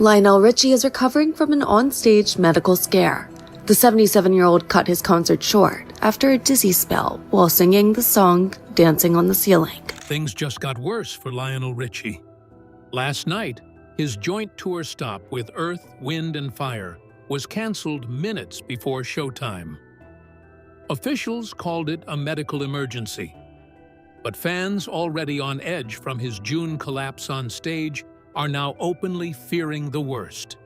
Lionel Richie is recovering from an on-stage medical scare. The 77-year-old cut his concert short after a dizzy spell while singing the song Dancing on the Ceiling. Things just got worse for Lionel Richie. Last night, his joint tour stop with Earth, Wind and Fire was canceled minutes before showtime. Officials called it a medical emergency. But fans already on edge from his June collapse on stage are now openly fearing the worst.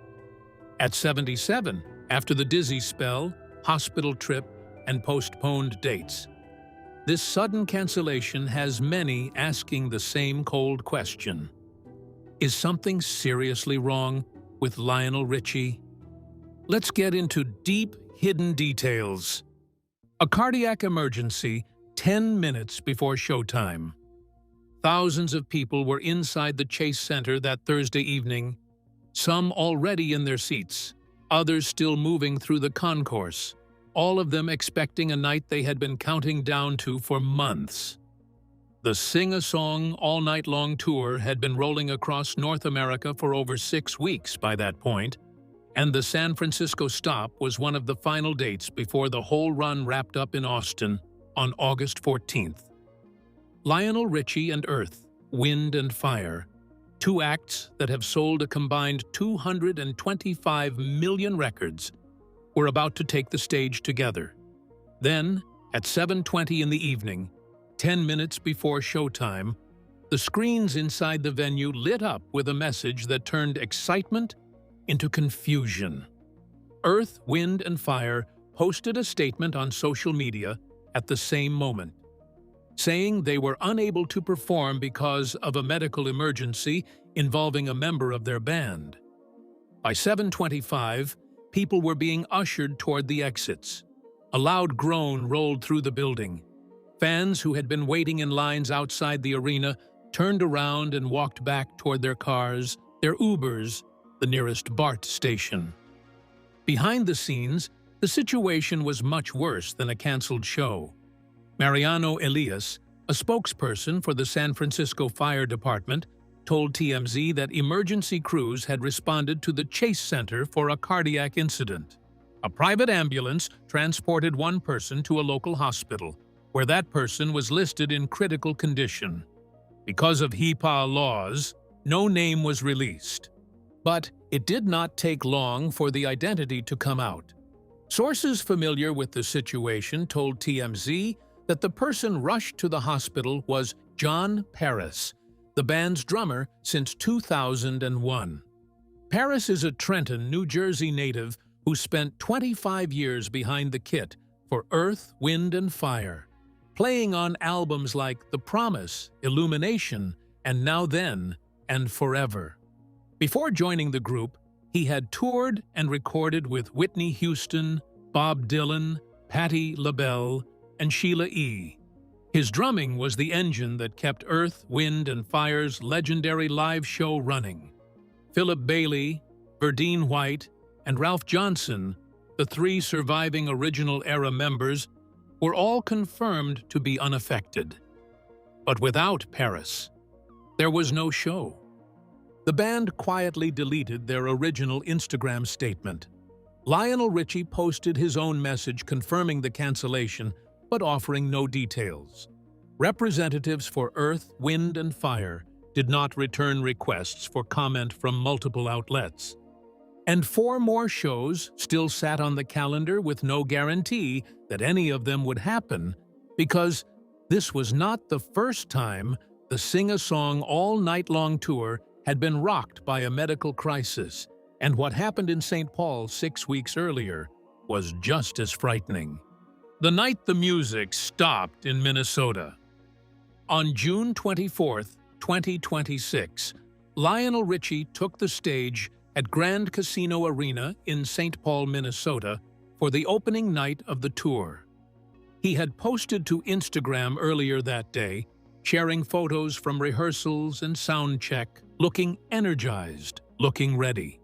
At 77, after the dizzy spell, hospital trip, and postponed dates, this sudden cancellation has many asking the same cold question. Is something seriously wrong with Lionel Richie? Let's get into deep, hidden details. A cardiac emergency 10 minutes before showtime. Thousands of people were inside the Chase Center that Thursday evening, some already in their seats, others still moving through the concourse, all of them expecting a night they had been counting down to for months. The Sing-a-Song all-night-long tour had been rolling across North America for over 6 weeks by that point, and the San Francisco stop was one of the final dates before the whole run wrapped up in Austin on August 14th. Lionel Richie and Earth, Wind and Fire, two acts that have sold a combined 225 million records, were about to take the stage together. Then, at 7:20 in the evening, 10 minutes before showtime, the screens inside the venue lit up with a message that turned excitement into confusion. Earth, Wind and Fire posted a statement on social media at the same moment, saying they were unable to perform because of a medical emergency involving a member of their band. By 7:25, people were being ushered toward the exits. A loud groan rolled through the building. Fans who had been waiting in lines outside the arena turned around and walked back toward their cars, their Ubers, the nearest BART station. Behind the scenes, the situation was much worse than a canceled show. Mariano Elias, a spokesperson for the San Francisco Fire Department, told TMZ that emergency crews had responded to the Chase Center for a cardiac incident. A private ambulance transported one person to a local hospital, where that person was listed in critical condition. Because of HIPAA laws, no name was released. But it did not take long for the identity to come out. Sources familiar with the situation told TMZ that the person rushed to the hospital was John Paris, the band's drummer since 2001. Paris is a Trenton, New Jersey native who spent 25 years behind the kit for Earth, Wind and Fire, playing on albums like The Promise, Illumination, and Now Then, and Forever. Before joining the group, he had toured and recorded with Whitney Houston, Bob Dylan, Patti LaBelle, and Sheila E. His drumming was the engine that kept Earth, Wind and Fire's legendary live show running. Philip Bailey, Verdine White, and Ralph Johnson, the three surviving original-era members, were all confirmed to be unaffected. But without Paris, there was no show. The band quietly deleted their original Instagram statement. Lionel Richie posted his own message confirming the cancellation, but offering no details. Representatives for Earth, Wind and Fire did not return requests for comment from multiple outlets. And 4 more shows still sat on the calendar with no guarantee that any of them would happen, because this was not the first time the Sing-a-Song all-night-long tour had been rocked by a medical crisis, and what happened in St. Paul 6 weeks earlier was just as frightening. The night the music stopped in Minnesota. On June 24, 2026, Lionel Richie took the stage at Grand Casino Arena in St. Paul, Minnesota, for the opening night of the tour. He had posted to Instagram earlier that day, sharing photos from rehearsals and sound check, looking energized, looking ready.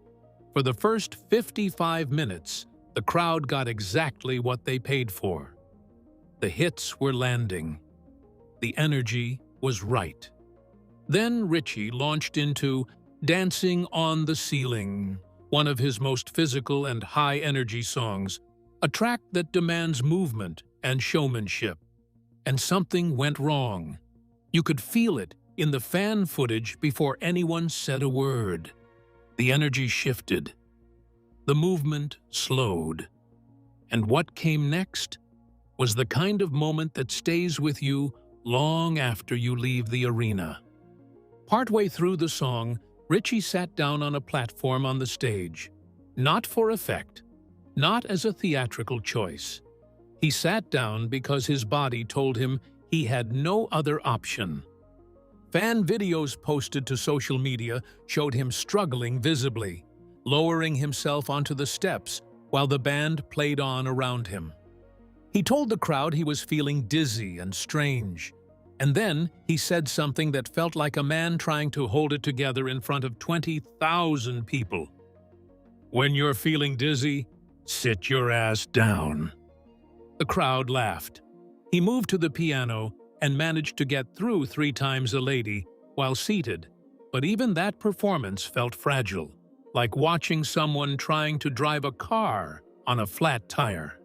For the first 55 minutes, the crowd got exactly what they paid for. The hits were landing. The energy was right. Then Richie launched into Dancing on the Ceiling, one of his most physical and high-energy songs, a track that demands movement and showmanship. And something went wrong. You could feel it in the fan footage before anyone said a word. The energy shifted. The movement slowed. And what came next was the kind of moment that stays with you long after you leave the arena. Partway through the song, Richie sat down on a platform on the stage, not for effect, not as a theatrical choice. He sat down because his body told him he had no other option. Fan videos posted to social media showed him struggling visibly, lowering himself onto the steps while the band played on around him. He told the crowd he was feeling dizzy and strange, and then he said something that felt like a man trying to hold it together in front of 20,000 people. "When you're feeling dizzy, sit your ass down." The crowd laughed. He moved to the piano and managed to get through 3 times a lady while seated, but even that performance felt fragile, like watching someone trying to drive a car on a flat tire.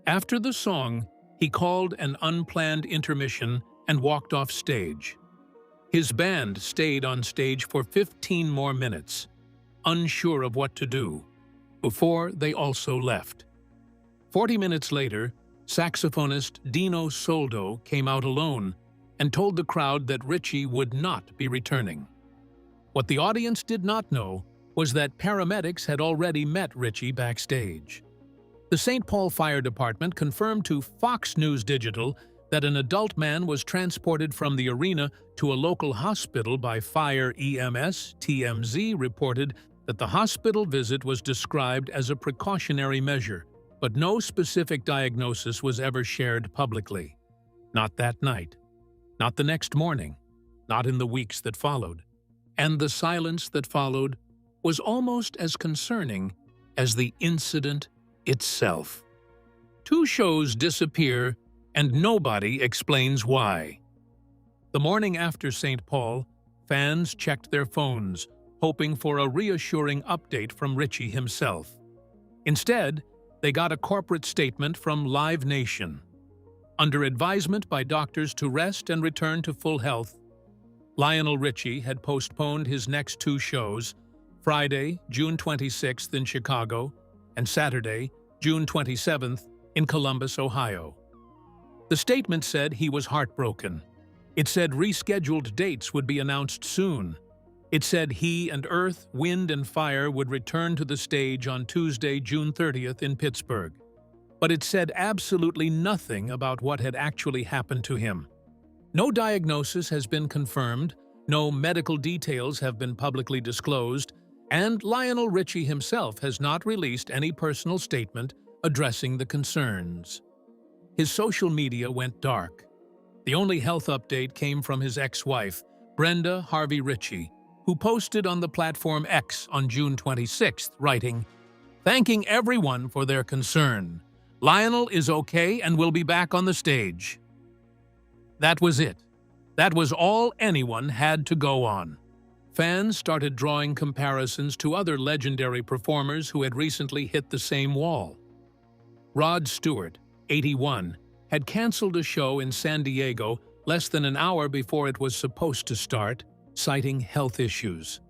After the song, he called an unplanned intermission and walked off stage. His band stayed on stage for 15 more minutes, unsure of what to do, before they also left. 40 minutes later, saxophonist Dino Soldo came out alone and told the crowd that Richie would not be returning. What the audience did not know was that paramedics had already met Richie backstage. The St. Paul Fire Department confirmed to Fox News Digital that an adult man was transported from the arena to a local hospital by Fire EMS. TMZ reported that the hospital visit was described as a precautionary measure, but no specific diagnosis was ever shared publicly. Not that night, not the next morning, not in the weeks that followed. And the silence that followed was almost as concerning as the incident itself. 2 shows disappear, and nobody explains why. The morning after St. Paul, fans checked their phones, hoping for a reassuring update from Richie himself. Instead, they got a corporate statement from Live Nation. Under advisement by doctors to rest and return to full health, Lionel Richie had postponed his next 2 shows, Friday, June 26th in Chicago, and Saturday, June 27th in Columbus, Ohio. The statement said he was heartbroken. It said rescheduled dates would be announced soon. It said he and Earth, Wind, and Fire would return to the stage on Tuesday, June 30th in Pittsburgh. But it said absolutely nothing about what had actually happened to him. No diagnosis has been confirmed, no medical details have been publicly disclosed, and Lionel Richie himself has not released any personal statement addressing the concerns. His social media went dark. The only health update came from his ex-wife, Brenda Harvey Richie, who posted on the platform X on June 26th, writing, "Thanking everyone for their concern. Lionel is okay and will be back on the stage." That was it. That was all anyone had to go on. Fans started drawing comparisons to other legendary performers who had recently hit the same wall. Rod Stewart, 81, had canceled a show in San Diego less than an hour before it was supposed to start, citing health issues.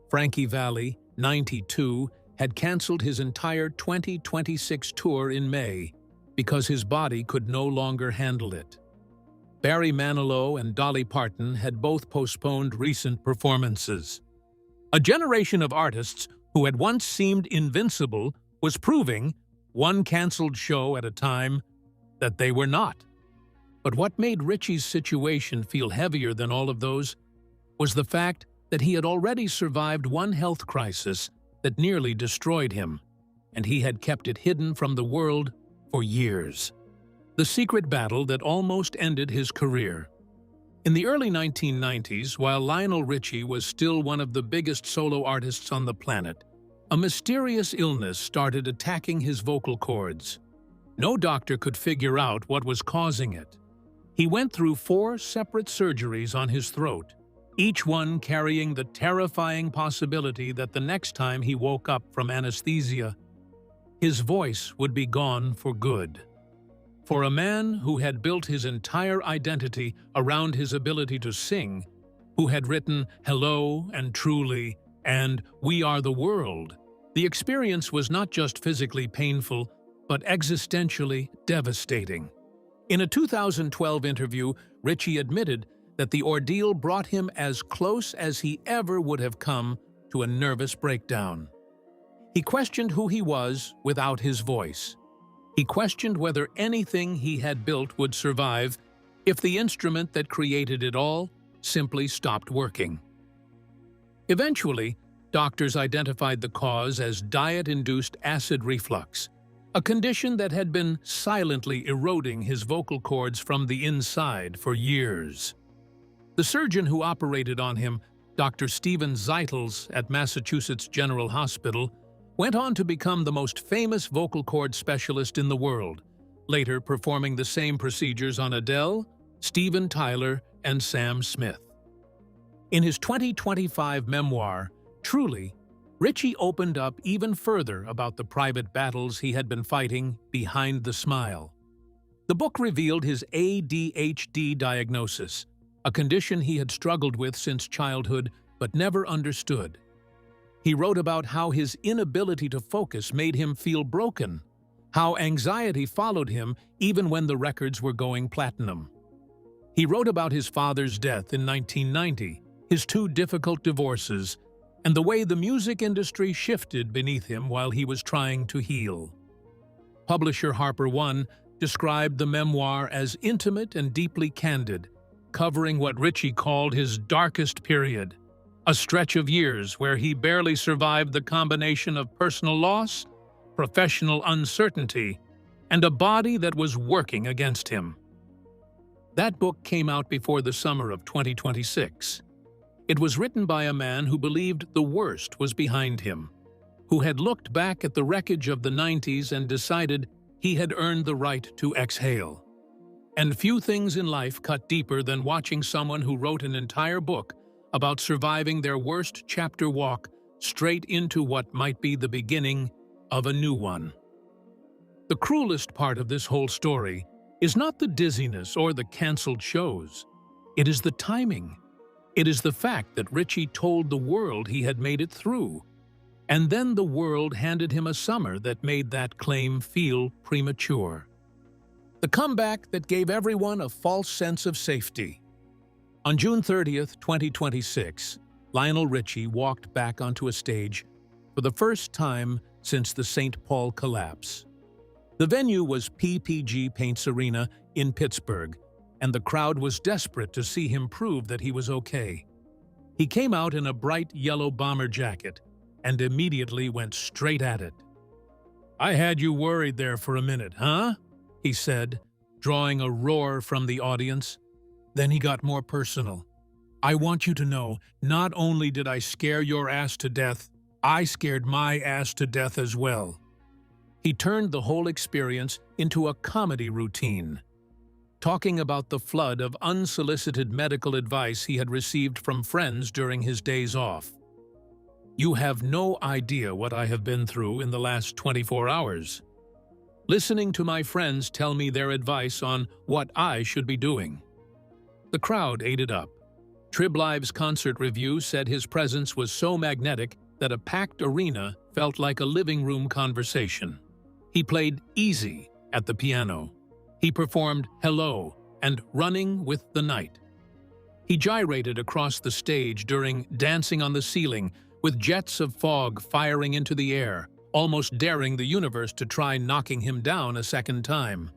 Frankie Valli, 92, had canceled his entire 2026 tour in May because his body could no longer handle it. Barry Manilow and Dolly Parton had both postponed recent performances. A generation of artists who had once seemed invincible was proving, one canceled show at a time, that they were not. But what made Richie's situation feel heavier than all of those was the fact that he had already survived one health crisis that nearly destroyed him, and he had kept it hidden from the world for years. The secret battle that almost ended his career. In the early 1990s, while Lionel Richie was still one of the biggest solo artists on the planet, a mysterious illness started attacking his vocal cords. No doctor could figure out what was causing it. He went through 4 separate surgeries on his throat, each one carrying the terrifying possibility that the next time he woke up from anesthesia, his voice would be gone for good. For a man who had built his entire identity around his ability to sing, who had written Hello and Truly and We Are the World, the experience was not just physically painful, but existentially devastating. In a 2012 interview, Richie admitted that the ordeal brought him as close as he ever would have come to a nervous breakdown. He questioned who he was without his voice. He questioned whether anything he had built would survive if the instrument that created it all simply stopped working. Eventually, doctors identified the cause as diet-induced acid reflux, a condition that had been silently eroding his vocal cords from the inside for years. The surgeon who operated on him, Dr. Stephen Zeitels at Massachusetts General Hospital, went on to become the most famous vocal cord specialist in the world, later performing the same procedures on Adele, Steven Tyler, and Sam Smith. In his 2025 memoir, Truly, Richie opened up even further about the private battles he had been fighting behind the smile. The book revealed his ADHD diagnosis, a condition he had struggled with since childhood but never understood. He wrote about how his inability to focus made him feel broken, how anxiety followed him even when the records were going platinum. He wrote about his father's death in 1990, his 2 difficult divorces, and the way the music industry shifted beneath him while he was trying to heal. Publisher Harper One described the memoir as intimate and deeply candid, covering what Richie called his darkest period, a stretch of years where he barely survived the combination of personal loss, professional uncertainty, and a body that was working against him. That book came out before the summer of 2026. It was written by a man who believed the worst was behind him, who had looked back at the wreckage of the 90s and decided he had earned the right to exhale. And few things in life cut deeper than watching someone who wrote an entire book about surviving their worst chapter walk straight into what might be the beginning of a new one. The cruelest part of this whole story is not the dizziness or the canceled shows. It is the timing. It is the fact that Richie told the world he had made it through, and then the world handed him a summer that made that claim feel premature. The comeback that gave everyone a false sense of safety. On June 30th, 2026, Lionel Richie walked back onto a stage for the first time since the St. Paul collapse. The venue was PPG Paints Arena in Pittsburgh, and the crowd was desperate to see him prove that he was okay. He came out in a bright yellow bomber jacket and immediately went straight at it. "I had you worried there for a minute, huh?" he said, drawing a roar from the audience. Then he got more personal. "I want you to know, not only did I scare your ass to death, I scared my ass to death as well." He turned the whole experience into a comedy routine, talking about the flood of unsolicited medical advice he had received from friends during his days off. "You have no idea what I have been through in the last 24 hours. Listening to my friends tell me their advice on what I should be doing." The crowd ate it up. Trib Live's concert review said his presence was so magnetic that a packed arena felt like a living room conversation. He played Easy at the piano. He performed Hello and Running with the Night. He gyrated across the stage during Dancing on the Ceiling, with jets of fog firing into the air, almost daring the universe to try knocking him down a second time.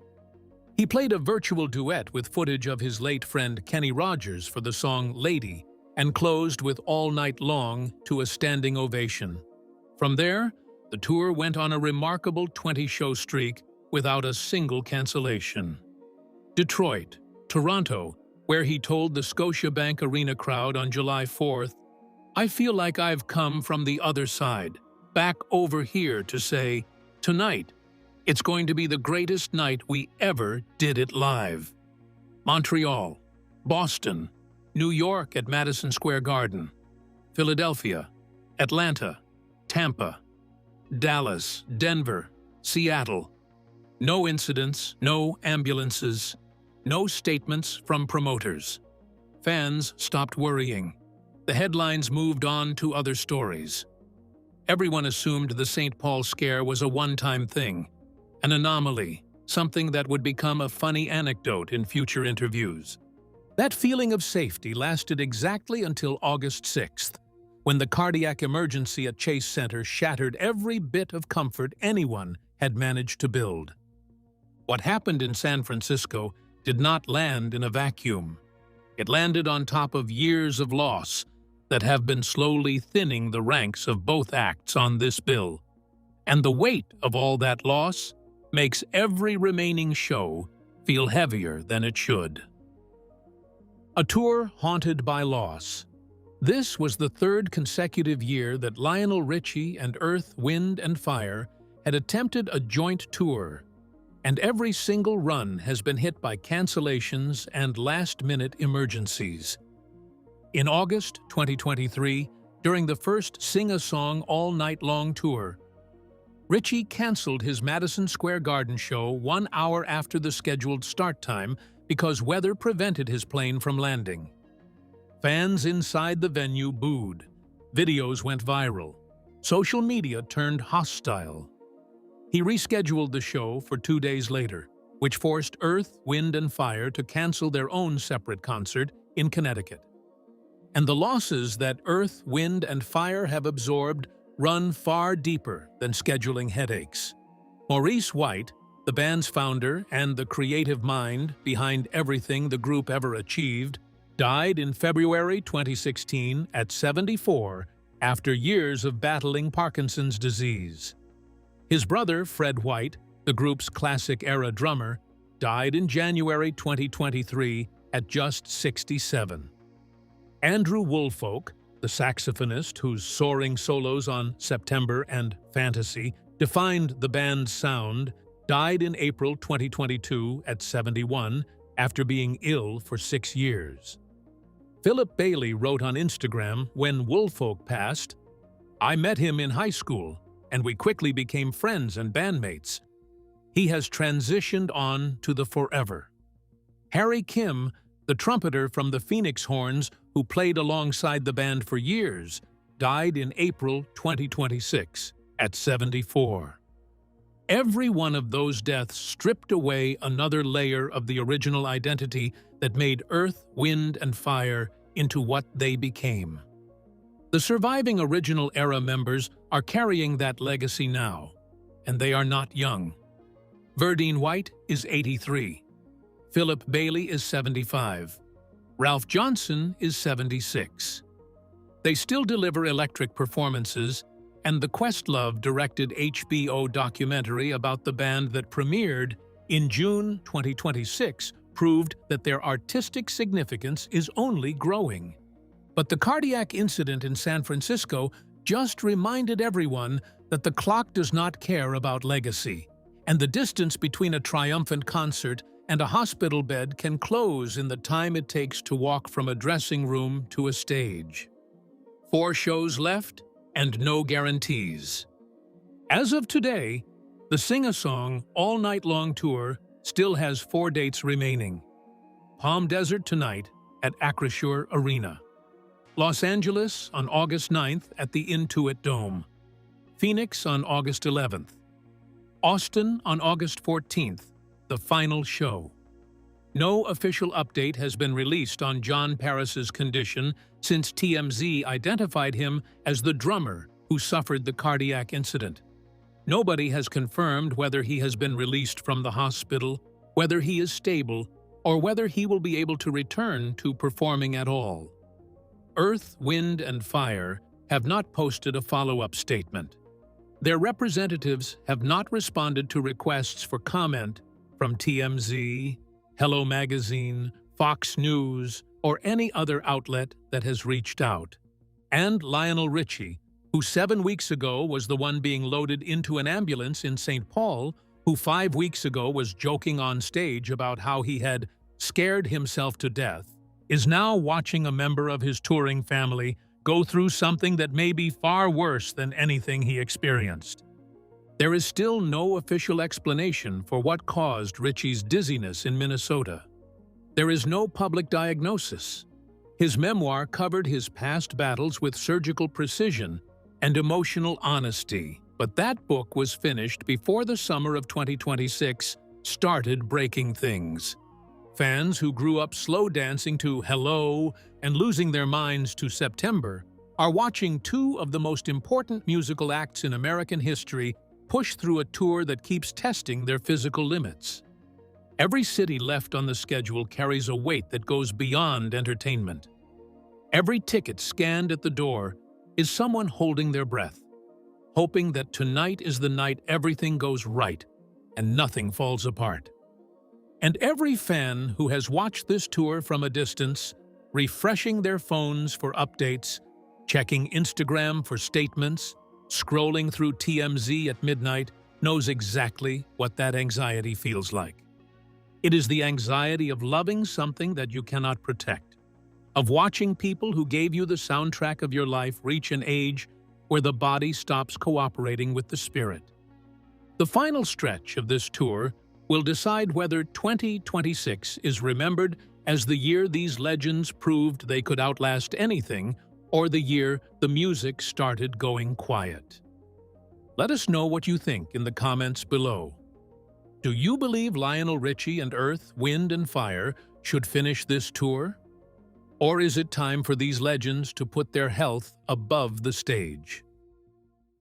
He played a virtual duet with footage of his late friend Kenny Rogers for the song Lady, and closed with All Night Long to a standing ovation. From there, the tour went on a remarkable 20-show streak without a single cancellation. Detroit, Toronto, where he told the Scotiabank Arena crowd on July 4th, "I feel like I've come from the other side, back over here to say, tonight, it's going to be the greatest night we ever did it live." Montreal, Boston, New York at Madison Square Garden, Philadelphia, Atlanta, Tampa, Dallas, Denver, Seattle. No incidents, no ambulances, no statements from promoters. Fans stopped worrying. The headlines moved on to other stories. Everyone assumed the St. Paul scare was a one-time thing, an anomaly, something that would become a funny anecdote in future interviews. That feeling of safety lasted exactly until August 6th, when the cardiac emergency at Chase Center shattered every bit of comfort anyone had managed to build. What happened in San Francisco did not land in a vacuum. It landed on top of years of loss that have been slowly thinning the ranks of both acts on this bill. And the weight of all that loss makes every remaining show feel heavier than it should. A tour haunted by loss. This was the third consecutive year that Lionel Richie and Earth, Wind and Fire had attempted a joint tour, and every single run has been hit by cancellations and last-minute emergencies. In August 2023, during the first Sing-a-Song all-night-long tour, Richie canceled his Madison Square Garden show 1 hour after the scheduled start time because weather prevented his plane from landing. Fans inside the venue booed. Videos went viral. Social media turned hostile. He rescheduled the show for 2 days later, which forced Earth, Wind and Fire to cancel their own separate concert in Connecticut. And the losses that Earth, Wind and Fire have absorbed run far deeper than scheduling headaches. Maurice White, the band's founder and the creative mind behind everything the group ever achieved, died in February 2016 at 74 after years of battling Parkinson's disease. His brother, Fred White, the group's classic-era drummer, died in January 2023 at just 67. Andrew Woolfolk, the saxophonist whose soaring solos on September and Fantasy defined the band's sound, died in April 2022 at 71 after being ill for 6 years. Philip Bailey wrote on Instagram when Woolfolk passed, "I met him in high school, and we quickly became friends and bandmates. He has transitioned on to the forever." Harry Kim, the trumpeter from the Phoenix Horns who played alongside the band for years, died in April 2026 at 74. Every one of those deaths stripped away another layer of the original identity that made Earth, Wind, and Fire into what they became. The surviving original era members are carrying that legacy now, and they are not young. Verdine White is 83. Philip Bailey is 75. Ralph Johnson is 76. They still deliver electric performances, and the Questlove-directed HBO documentary about the band that premiered in June 2026 proved that their artistic significance is only growing. But the cardiac incident in San Francisco just reminded everyone that the clock does not care about legacy, and the distance between a triumphant concert and a hospital bed can close in the time it takes to walk from a dressing room to a stage. 4 shows left, and no guarantees. As of today, the Sing-a-Song all-night-long tour still has 4 dates remaining. Palm Desert tonight at Acrisure Arena. Los Angeles on August 9th at the Intuit Dome. Phoenix on August 11th. Austin on August 14th, the final show. No official update has been released on John Paris's condition since TMZ identified him as the drummer who suffered the cardiac incident. Nobody has confirmed whether he has been released from the hospital, whether he is stable, or whether he will be able to return to performing at all. Earth, Wind, and Fire have not posted a follow-up statement. Their representatives have not responded to requests for comment from TMZ, Hello Magazine, Fox News, or any other outlet that has reached out. And Lionel Richie, who 7 weeks ago was the one being loaded into an ambulance in St. Paul, who 5 weeks ago was joking on stage about how he had scared himself to death, is now watching a member of his touring family go through something that may be far worse than anything he experienced. There is still no official explanation for what caused Richie's dizziness in Minnesota. There is no public diagnosis. His memoir covered his past battles with surgical precision and emotional honesty, but that book was finished before the summer of 2026 started breaking things. Fans who grew up slow dancing to Hello and losing their minds to September are watching two of the most important musical acts in American history push through a tour that keeps testing their physical limits. Every city left on the schedule carries a weight that goes beyond entertainment. Every ticket scanned at the door is someone holding their breath, hoping that tonight is the night everything goes right and nothing falls apart. And every fan who has watched this tour from a distance, refreshing their phones for updates, checking Instagram for statements, scrolling through TMZ at midnight, knows exactly what that anxiety feels like. It is the anxiety of loving something that you cannot protect, of watching people who gave you the soundtrack of your life reach an age where the body stops cooperating with the spirit. The final stretch of this tour will decide whether 2026 is remembered as the year these legends proved they could outlast anything, or the year the music started going quiet. Let us know what you think in the comments below. Do you believe Lionel Richie and Earth, Wind and Fire should finish this tour? Or is it time for these legends to put their health above the stage?